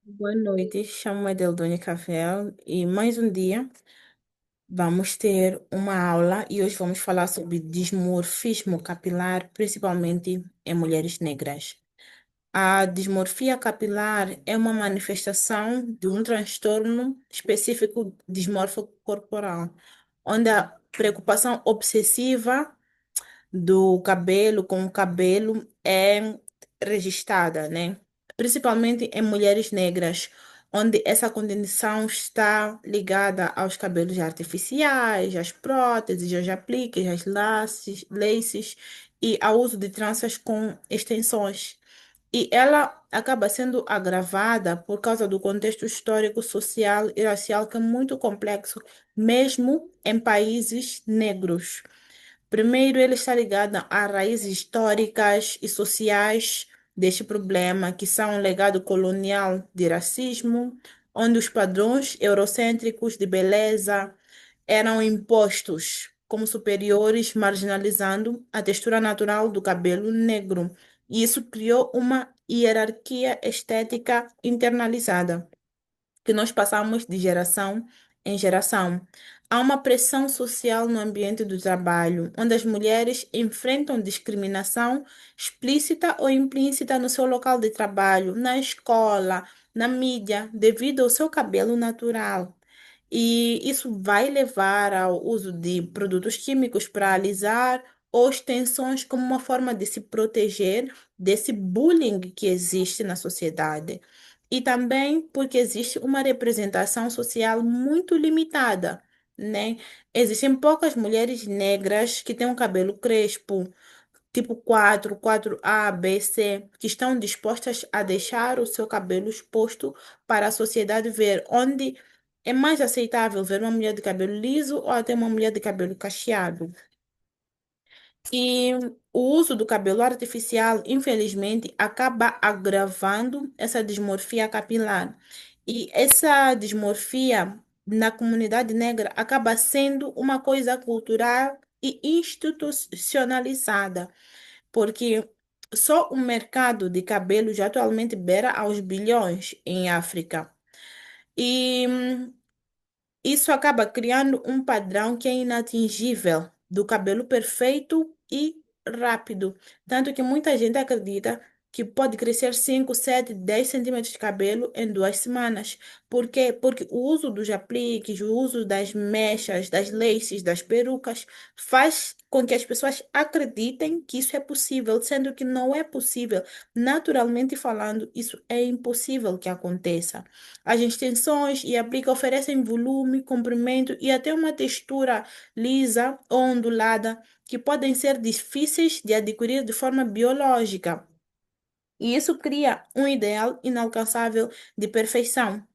Boa noite, chamo-me Deldônia Café e mais um dia vamos ter uma aula e hoje vamos falar sobre dismorfismo capilar, principalmente em mulheres negras. A dismorfia capilar é uma manifestação de um transtorno específico dismórfico corporal, onde a preocupação obsessiva do cabelo com o cabelo é registrada, né? Principalmente em mulheres negras, onde essa condição está ligada aos cabelos artificiais, às próteses, aos apliques, às laces e ao uso de tranças com extensões. E ela acaba sendo agravada por causa do contexto histórico, social e racial que é muito complexo, mesmo em países negros. Primeiro, ele está ligado a raízes históricas e sociais deste problema, que são um legado colonial de racismo, onde os padrões eurocêntricos de beleza eram impostos como superiores, marginalizando a textura natural do cabelo negro. E isso criou uma hierarquia estética internalizada que nós passamos de geração em geração. Há uma pressão social no ambiente do trabalho, onde as mulheres enfrentam discriminação explícita ou implícita no seu local de trabalho, na escola, na mídia, devido ao seu cabelo natural. E isso vai levar ao uso de produtos químicos para alisar ou extensões como uma forma de se proteger desse bullying que existe na sociedade. E também porque existe uma representação social muito limitada, né? Existem poucas mulheres negras que têm um cabelo crespo, tipo quatro a B, C, que estão dispostas a deixar o seu cabelo exposto para a sociedade ver, onde é mais aceitável ver uma mulher de cabelo liso ou até uma mulher de cabelo cacheado. E o uso do cabelo artificial, infelizmente, acaba agravando essa dismorfia capilar. E essa dismorfia na comunidade negra acaba sendo uma coisa cultural e institucionalizada, porque só o mercado de cabelo já atualmente beira aos bilhões em África. E isso acaba criando um padrão que é inatingível do cabelo perfeito e rápido. Tanto que muita gente acredita que pode crescer 5, 7, 10 centímetros de cabelo em 2 semanas. Por quê? Porque o uso dos apliques, o uso das mechas, das laces, das perucas, faz com que as pessoas acreditem que isso é possível, sendo que não é possível. Naturalmente falando, isso é impossível que aconteça. As extensões e aplica oferecem volume, comprimento e até uma textura lisa ou ondulada que podem ser difíceis de adquirir de forma biológica. E isso cria um ideal inalcançável de perfeição.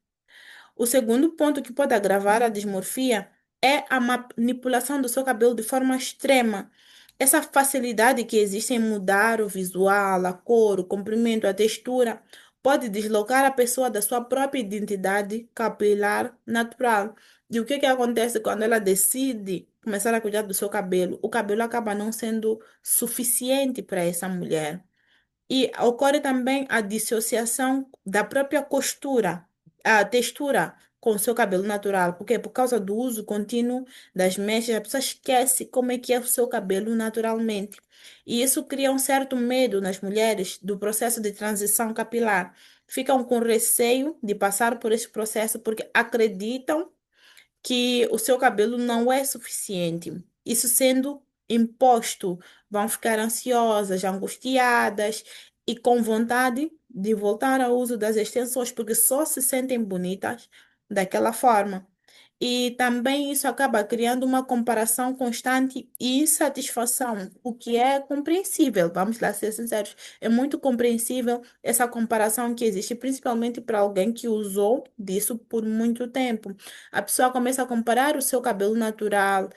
O segundo ponto que pode agravar a dismorfia é a manipulação do seu cabelo de forma extrema. Essa facilidade que existe em mudar o visual, a cor, o comprimento, a textura, pode deslocar a pessoa da sua própria identidade capilar natural. E o que acontece quando ela decide começar a cuidar do seu cabelo? O cabelo acaba não sendo suficiente para essa mulher. E ocorre também a dissociação da própria costura, a textura com o seu cabelo natural, porque por causa do uso contínuo das mechas, a pessoa esquece como é que é o seu cabelo naturalmente. E isso cria um certo medo nas mulheres do processo de transição capilar. Ficam com receio de passar por esse processo porque acreditam que o seu cabelo não é suficiente. Isso sendo imposto, vão ficar ansiosas, angustiadas e com vontade de voltar ao uso das extensões, porque só se sentem bonitas daquela forma. E também isso acaba criando uma comparação constante e insatisfação, o que é compreensível, vamos lá ser sinceros. É muito compreensível essa comparação que existe, principalmente para alguém que usou disso por muito tempo. A pessoa começa a comparar o seu cabelo natural.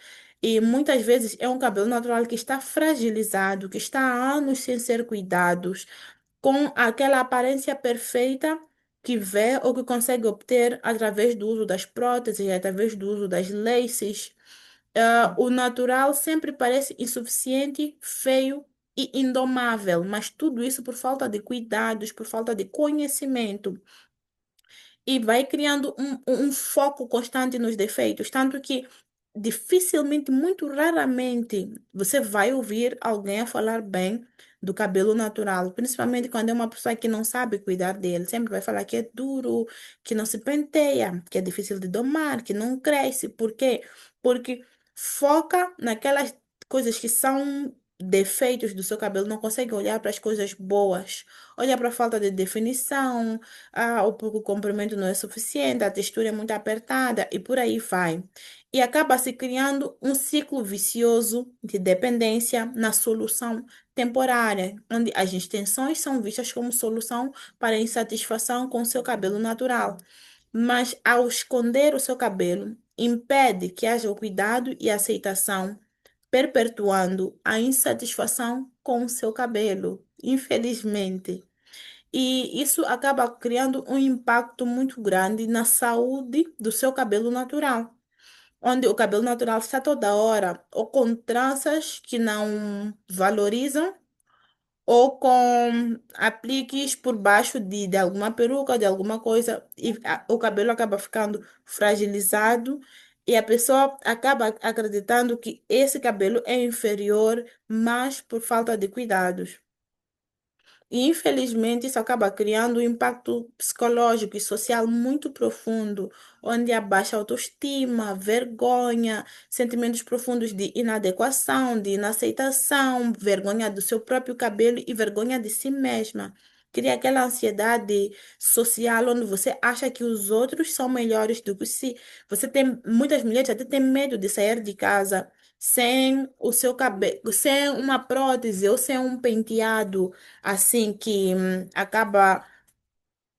E muitas vezes é um cabelo natural que está fragilizado, que está há anos sem ser cuidados, com aquela aparência perfeita que vê ou que consegue obter através do uso das próteses, através do uso das laces. O natural sempre parece insuficiente, feio e indomável, mas tudo isso por falta de cuidados, por falta de conhecimento. e vai criando um foco constante nos defeitos, tanto que dificilmente, muito raramente, você vai ouvir alguém a falar bem do cabelo natural, principalmente quando é uma pessoa que não sabe cuidar dele. Sempre vai falar que é duro, que não se penteia, que é difícil de domar, que não cresce. Por quê? Porque foca naquelas coisas que são defeitos do seu cabelo, não consegue olhar para as coisas boas, olha para a falta de definição, o porque o comprimento não é suficiente, a textura é muito apertada e por aí vai. E acaba se criando um ciclo vicioso de dependência na solução temporária, onde as extensões são vistas como solução para a insatisfação com o seu cabelo natural. Mas ao esconder o seu cabelo, impede que haja o cuidado e aceitação, perpetuando a insatisfação com o seu cabelo, infelizmente. E isso acaba criando um impacto muito grande na saúde do seu cabelo natural, onde o cabelo natural está toda hora ou com tranças que não valorizam ou com apliques por baixo de alguma peruca, de alguma coisa, e o cabelo acaba ficando fragilizado e a pessoa acaba acreditando que esse cabelo é inferior, mas por falta de cuidados. E, infelizmente, isso acaba criando um impacto psicológico e social muito profundo, onde há baixa autoestima, vergonha, sentimentos profundos de inadequação, de inaceitação, vergonha do seu próprio cabelo e vergonha de si mesma. Cria aquela ansiedade social onde você acha que os outros são melhores do que si. Você tem, muitas mulheres até têm medo de sair de casa sem o seu cabelo, sem uma prótese ou sem um penteado assim que acaba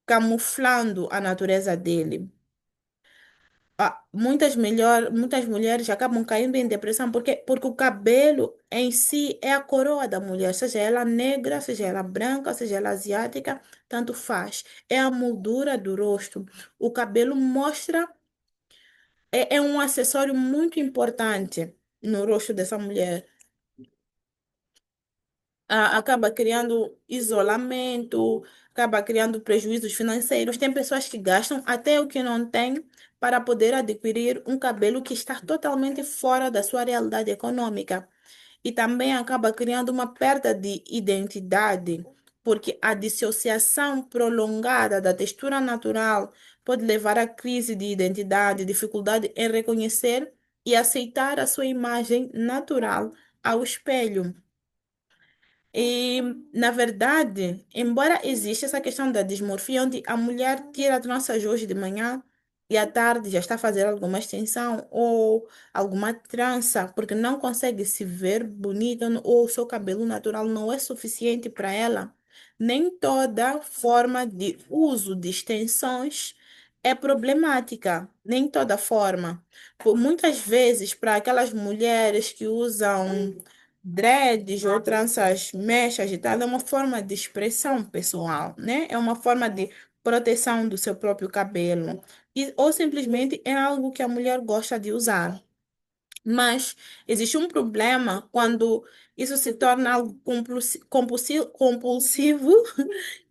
camuflando a natureza dele. Muitas mulheres acabam caindo em depressão porque o cabelo em si é a coroa da mulher, seja ela negra, seja ela branca, seja ela asiática, tanto faz. É a moldura do rosto. O cabelo mostra, é um acessório muito importante no rosto dessa mulher. Acaba criando isolamento, acaba criando prejuízos financeiros. Tem pessoas que gastam até o que não tem para poder adquirir um cabelo que está totalmente fora da sua realidade econômica. E também acaba criando uma perda de identidade, porque a dissociação prolongada da textura natural pode levar à crise de identidade, dificuldade em reconhecer e aceitar a sua imagem natural ao espelho. E, na verdade, embora exista essa questão da dismorfia, onde a mulher tira tranças hoje de manhã e à tarde já está a fazer alguma extensão ou alguma trança, porque não consegue se ver bonita ou o seu cabelo natural não é suficiente para ela, nem toda forma de uso de extensões é problemática, nem toda forma. Por muitas vezes, para aquelas mulheres que usam dreads ou tranças mechas e tal, é uma forma de expressão pessoal, né? É uma forma de proteção do seu próprio cabelo. Ou simplesmente é algo que a mulher gosta de usar. Mas existe um problema quando isso se torna algo compulsivo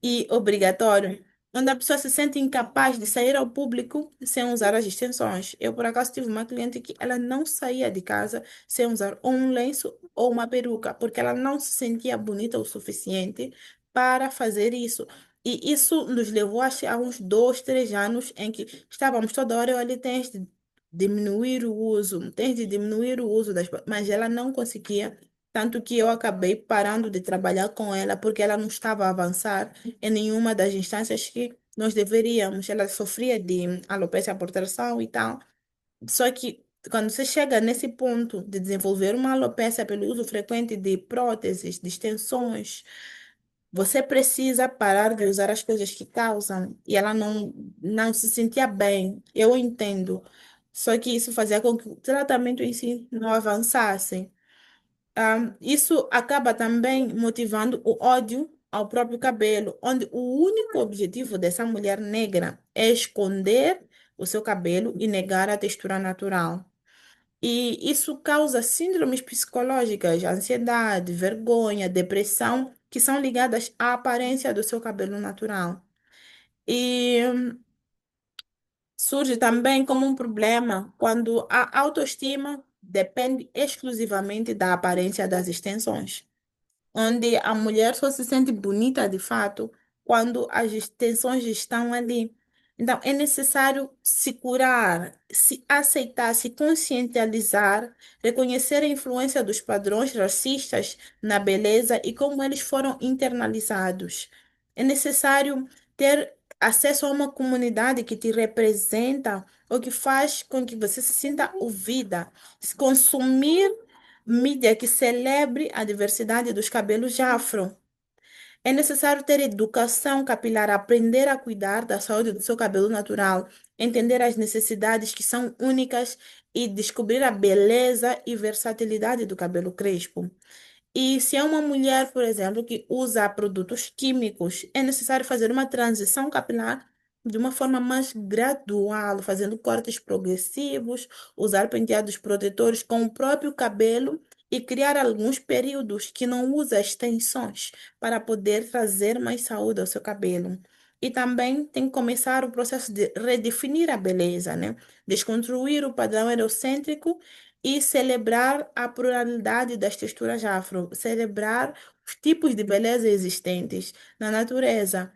e obrigatório, onde a pessoa se sente incapaz de sair ao público sem usar as extensões. Eu, por acaso, tive uma cliente que ela não saía de casa sem usar ou um lenço ou uma peruca, porque ela não se sentia bonita o suficiente para fazer isso. E isso nos levou acho, a uns 2, 3 anos em que estávamos toda hora, eu ali tens de diminuir o uso, tens de diminuir o uso mas ela não conseguia. Tanto que eu acabei parando de trabalhar com ela porque ela não estava a avançar em nenhuma das instâncias que nós deveríamos. Ela sofria de alopecia por tração e tal. Só que quando você chega nesse ponto de desenvolver uma alopecia pelo uso frequente de próteses, de extensões, você precisa parar de usar as coisas que causam. E ela não se sentia bem. Eu entendo. Só que isso fazia com que o tratamento em si não avançasse. Isso acaba também motivando o ódio ao próprio cabelo, onde o único objetivo dessa mulher negra é esconder o seu cabelo e negar a textura natural. E isso causa síndromes psicológicas, ansiedade, vergonha, depressão, que são ligadas à aparência do seu cabelo natural. Surge também como um problema quando a autoestima depende exclusivamente da aparência das extensões, onde a mulher só se sente bonita de fato quando as extensões estão ali. Então, é necessário se curar, se aceitar, se conscientizar, reconhecer a influência dos padrões racistas na beleza e como eles foram internalizados. É necessário ter acesso a uma comunidade que te representa ou que faz com que você se sinta ouvida. Se consumir mídia que celebre a diversidade dos cabelos afro. É necessário ter educação capilar, aprender a cuidar da saúde do seu cabelo natural, entender as necessidades que são únicas e descobrir a beleza e versatilidade do cabelo crespo. E se é uma mulher, por exemplo, que usa produtos químicos, é necessário fazer uma transição capilar de uma forma mais gradual, fazendo cortes progressivos, usar penteados protetores com o próprio cabelo e criar alguns períodos que não usa extensões para poder trazer mais saúde ao seu cabelo. E também tem que começar o processo de redefinir a beleza, né? Desconstruir o padrão eurocêntrico e celebrar a pluralidade das texturas afro, celebrar os tipos de beleza existentes na natureza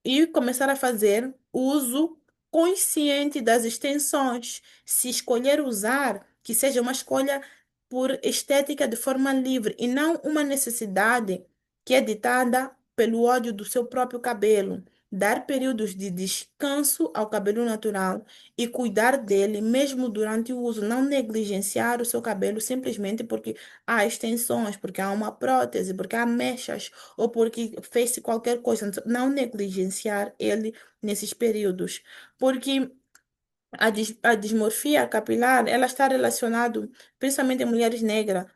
e começar a fazer uso consciente das extensões. Se escolher usar, que seja uma escolha por estética de forma livre e não uma necessidade que é ditada pelo ódio do seu próprio cabelo. Dar períodos de descanso ao cabelo natural e cuidar dele mesmo durante o uso, não negligenciar o seu cabelo simplesmente porque há extensões, porque há uma prótese, porque há mechas ou porque fez qualquer coisa. Não negligenciar ele nesses períodos, porque a dismorfia capilar, ela está relacionada, principalmente em mulheres negras,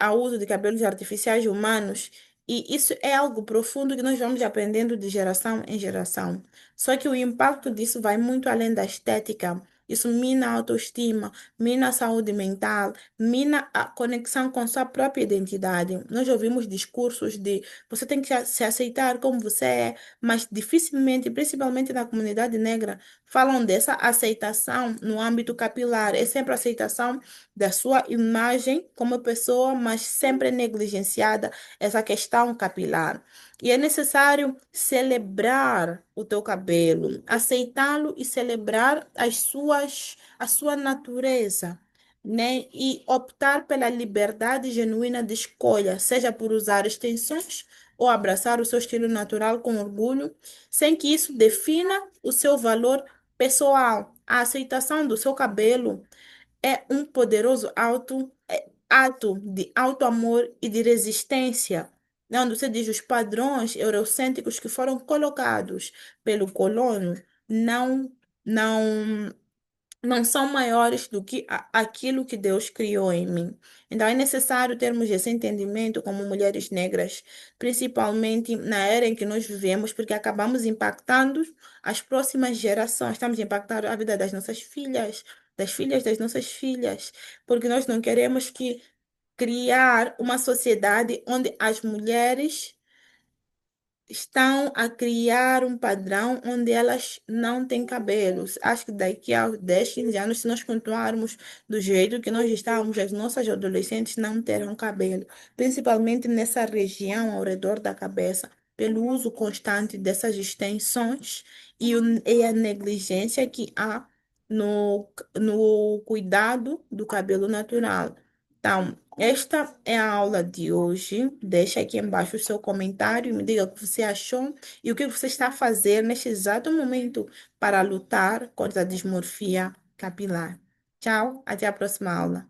ao uso de cabelos artificiais humanos, e isso é algo profundo que nós vamos aprendendo de geração em geração. Só que o impacto disso vai muito além da estética. Isso mina a autoestima, mina a saúde mental, mina a conexão com sua própria identidade. Nós ouvimos discursos de você tem que se aceitar como você é, mas dificilmente, principalmente na comunidade negra, falam dessa aceitação no âmbito capilar. É sempre a aceitação da sua imagem como pessoa, mas sempre negligenciada essa questão capilar. E é necessário celebrar o teu cabelo, aceitá-lo e celebrar a sua natureza. Né? E optar pela liberdade genuína de escolha, seja por usar extensões ou abraçar o seu estilo natural com orgulho, sem que isso defina o seu valor pessoal. A aceitação do seu cabelo é um poderoso ato de auto-amor e de resistência, né, onde você diz os padrões eurocêntricos que foram colocados pelo colono não, não não são maiores do que aquilo que Deus criou em mim. Então é necessário termos esse entendimento como mulheres negras, principalmente na era em que nós vivemos, porque acabamos impactando as próximas gerações, estamos impactando a vida das nossas filhas, das filhas das nossas filhas, porque nós não queremos que criar uma sociedade onde as mulheres estão a criar um padrão onde elas não têm cabelos. Acho que daqui a 10, 15 anos, se nós continuarmos do jeito que nós estamos, as nossas adolescentes não terão cabelo, principalmente nessa região ao redor da cabeça, pelo uso constante dessas extensões e a negligência que há no cuidado do cabelo natural. Então, esta é a aula de hoje. Deixa aqui embaixo o seu comentário e me diga o que você achou e o que você está fazendo neste exato momento para lutar contra a dismorfia capilar. Tchau, até a próxima aula.